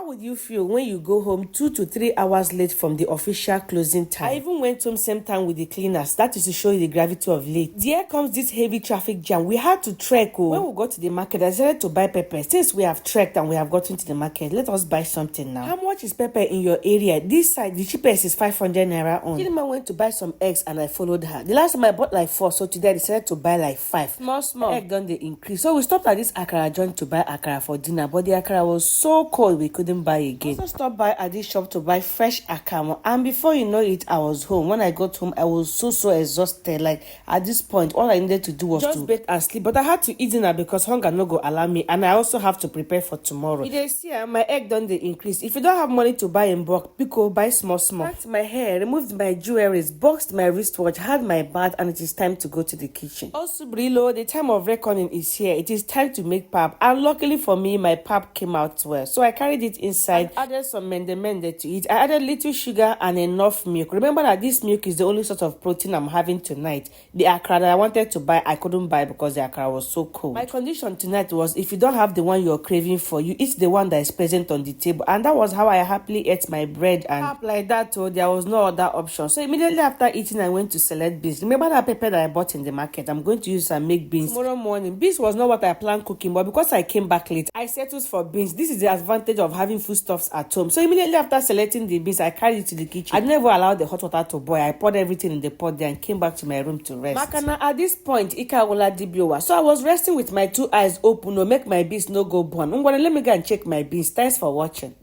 How would you feel when you go home 2 to 3 hours late from the official closing time? I even went home same time with the cleaners. That is to show you the gravity of late. There comes this heavy traffic jam. We had to trek. When we got to the market, I decided to buy pepper. Since we have trekked and we have gotten to the market, let us buy something now. How much is pepper in your area? This side, the cheapest is 500 naira on. Chidima went to buy some eggs and I followed her. The last time I bought like 4, so today I decided to buy like 5. Small. Egg done the increase. So we stopped at this akara joint to buy akara for dinner, but the akara was so cold we couldn't buy again. Also stopped by at this shop to buy fresh akamu, and before you know it, I was home. When I got home, I was so exhausted. Like at this point, all I needed to do was just bathe and sleep. But I had to eat dinner because hunger no go allow me, and I also have to prepare for tomorrow. You dey see, my egg done the increase. If you don't have money to buy in bulk, pico buy small. Packed my hair, removed my jewelries, boxed my wristwatch, had my bath, and it is time to go to the kitchen. Also, Brilo, the time of reckoning is here. It is time to make pap, and luckily for me, my pap came out well. So I carried it inside, added some mende to it. I added little sugar and enough milk. Remember that this milk is the only sort of protein I'm having tonight. The akara that I wanted to buy, I couldn't buy because the akara was so cold. My condition tonight was, if you don't have the one you're craving for, you eat the one that is present on the table. And that was how I happily ate my bread and pap like that. So there was no other option. So immediately after eating, I went to select beans. Remember that pepper that I bought in the market? I'm going to use and make beans tomorrow morning. Beans was not what I planned cooking, but because I came back late, I settled for beans. This is the advantage of having foodstuffs at home. So immediately after selecting the beans, I carried it to the kitchen. I never allowed the hot water to boil. I poured everything in the pot there and came back to my room to rest. Makana, at this point, Ika Wola Dibiowa. So I was resting with my 2 eyes open to make my beans no go burn. Let me go and check my beans. Thanks for watching.